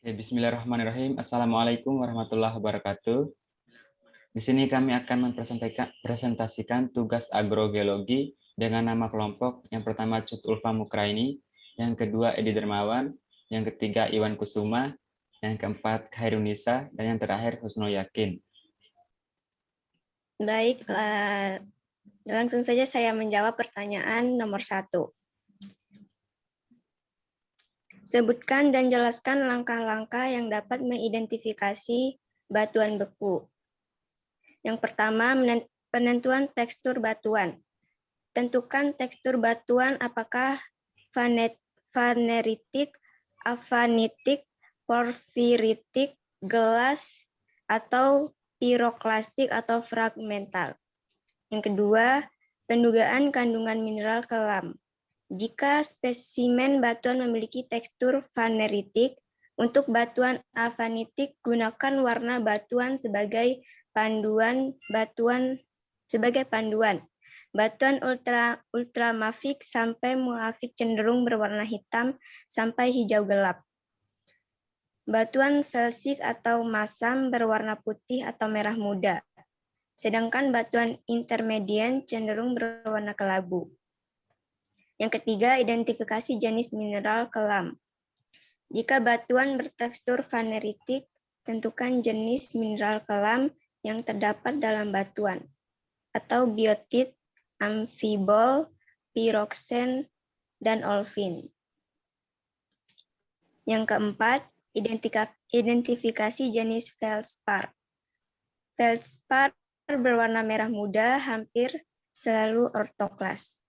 Bismillahirrahmanirrahim. Assalamualaikum warahmatullahi wabarakatuh. Di sini kami akan mempresentasikan tugas agrogeologi dengan nama kelompok. Yang pertama Cut Ulfa Mukraini, yang kedua Edi Dermawan, yang ketiga Iwan Kusuma, yang keempat Khairunisa, dan yang terakhir Husnul Yakin. Baik, langsung saja saya menjawab pertanyaan nomor 1. Sebutkan dan jelaskan langkah-langkah yang dapat mengidentifikasi batuan beku. Yang pertama, penentuan tekstur batuan. Tentukan tekstur batuan apakah vaneritik, avanitik, porfiritik, gelas, atau piroklastik atau fragmental. Yang kedua, pendugaan kandungan mineral kelam. Jika spesimen batuan memiliki tekstur vaneritik, untuk batuan avanitik gunakan warna batuan sebagai panduan. Batuan ultramafik sampai muafik cenderung berwarna hitam sampai hijau gelap. Batuan felsik atau masam berwarna putih atau merah muda. Sedangkan batuan intermedian cenderung berwarna kelabu. Yang ketiga, identifikasi jenis mineral kelam. Jika batuan bertekstur vaneritik, tentukan jenis mineral kelam yang terdapat dalam batuan, atau biotit, amfibol, piroksen, dan olefin. Yang keempat, identifikasi jenis feldspar. Feldspar berwarna merah muda hampir selalu ortoklas.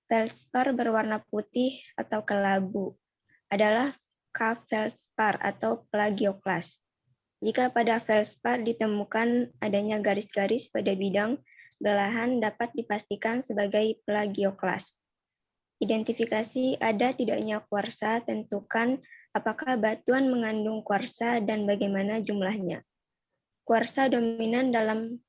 Feldspar berwarna putih atau kelabu adalah K-feldspar atau plagioklas. Jika pada feldspar ditemukan adanya garis-garis pada bidang belahan dapat dipastikan sebagai plagioklas. Identifikasi ada tidaknya kuarsa, tentukan apakah batuan mengandung kuarsa dan bagaimana jumlahnya. Kuarsa dominan dalam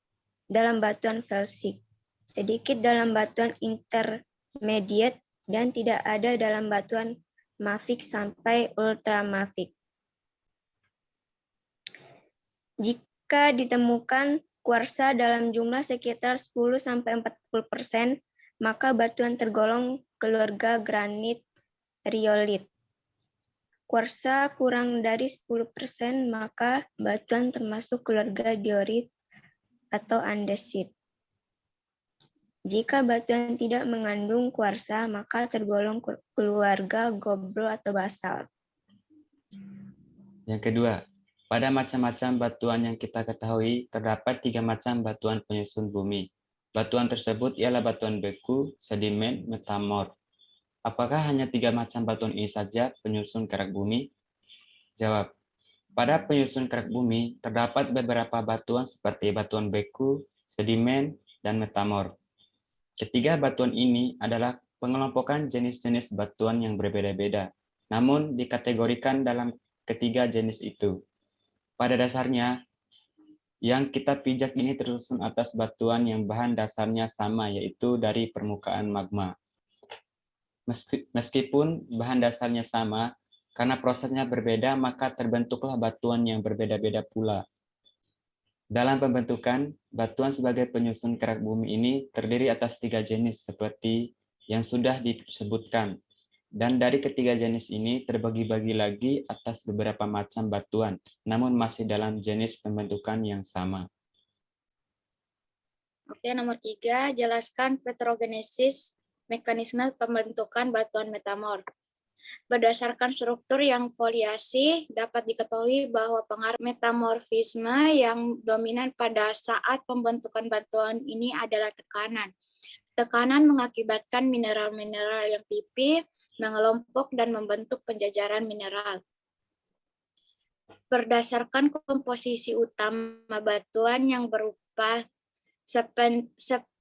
batuan felsik, sedikit dalam batuan intermediate, dan tidak ada dalam batuan mafik sampai ultramafik. Jika ditemukan kuarsa dalam jumlah sekitar 10-40%, maka batuan tergolong keluarga granit riolit. Kuarsa kurang dari 10%, maka batuan termasuk keluarga diorit atau andesit. Jika batuan tidak mengandung kuarsa, maka tergolong keluarga goblo atau basalt. Yang kedua, pada macam-macam batuan yang kita ketahui, terdapat 3 macam batuan penyusun bumi. Batuan tersebut ialah batuan beku, sedimen, metamorf. Apakah hanya 3 macam batuan ini saja penyusun kerak bumi? Jawab. Pada penyusun kerak bumi, terdapat beberapa batuan seperti batuan beku, sedimen, dan metamorf. Ketiga batuan ini adalah pengelompokan jenis-jenis batuan yang berbeda-beda, namun dikategorikan dalam ketiga jenis itu. Pada dasarnya, yang kita pijak ini tersusun atas batuan yang bahan dasarnya sama, yaitu dari permukaan magma. Meskipun bahan dasarnya sama, karena prosesnya berbeda, maka terbentuklah batuan yang berbeda-beda pula. Dalam pembentukan, batuan sebagai penyusun kerak bumi ini terdiri atas 3 jenis seperti yang sudah disebutkan. Dan dari ketiga jenis ini terbagi-bagi lagi atas beberapa macam batuan, namun masih dalam jenis pembentukan yang sama. Oke, nomor 3, jelaskan petrogenesis, mekanisme pembentukan batuan metamorf. Berdasarkan struktur yang foliasi, dapat diketahui bahwa pengaruh metamorfisme yang dominan pada saat pembentukan batuan ini adalah tekanan. Tekanan mengakibatkan mineral-mineral yang pipih, mengelompok, dan membentuk penjajaran mineral. Berdasarkan komposisi utama batuan yang berupa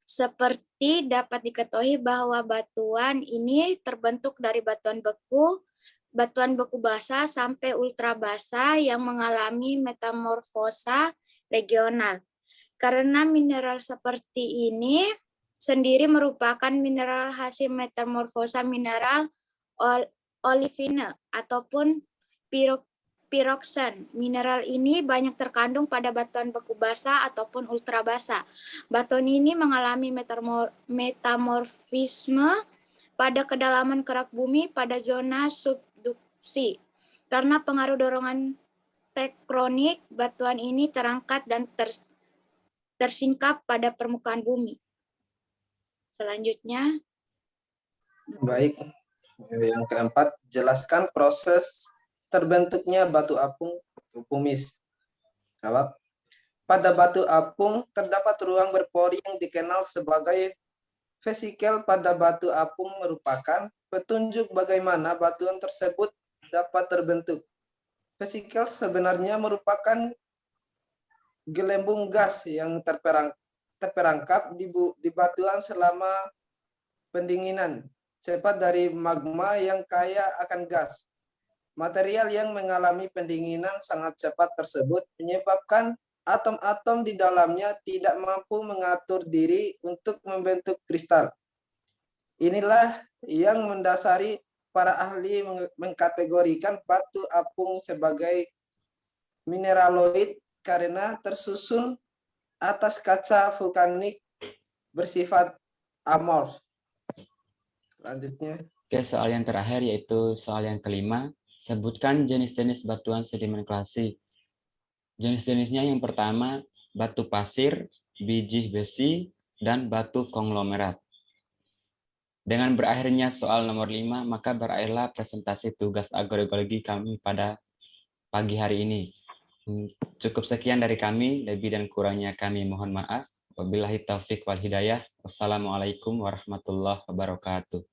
seperti dapat diketahui bahwa batuan ini terbentuk dari batuan beku basah sampai ultra basah yang mengalami metamorfosa regional. Karena mineral seperti ini sendiri merupakan mineral hasil metamorfosa mineral olivine ataupun piroksen. Mineral ini banyak terkandung pada batuan beku basah ataupun ultra basah. Batuan ini mengalami metamorfisme pada kedalaman kerak bumi pada zona subduksi. Karena pengaruh dorongan tektonik, batuan ini terangkat dan tersingkap pada permukaan bumi. Selanjutnya, Baik, yang keempat, jelaskan proses terbentuknya batu apung atau pumice. Jawab. Pada batu apung terdapat ruang berpori yang dikenal sebagai vesikel. Pada batu apung merupakan petunjuk bagaimana batuan tersebut dapat terbentuk. Vesikel sebenarnya merupakan gelembung gas yang terperangkap di batuan selama pendinginan, cepat dari magma yang kaya akan gas. Material yang mengalami pendinginan sangat cepat tersebut menyebabkan atom-atom di dalamnya tidak mampu mengatur diri untuk membentuk kristal. Inilah yang mendasari para ahli mengkategorikan batu apung sebagai mineraloid karena tersusun atas kaca vulkanik bersifat amorf. Selanjutnya. Oke, soal yang terakhir yaitu soal yang kelima. Sebutkan jenis-jenis batuan sedimen klasik. Jenis-jenisnya yang pertama, batu pasir, biji besi, dan batu konglomerat. Dengan berakhirnya soal nomor 5, maka berakhirlah presentasi tugas agroekologi kami pada pagi hari ini. Cukup sekian dari kami, lebih dan kurangnya kami mohon maaf. Wabillahi taufik wal hidayah. Wassalamualaikum warahmatullahi wabarakatuh.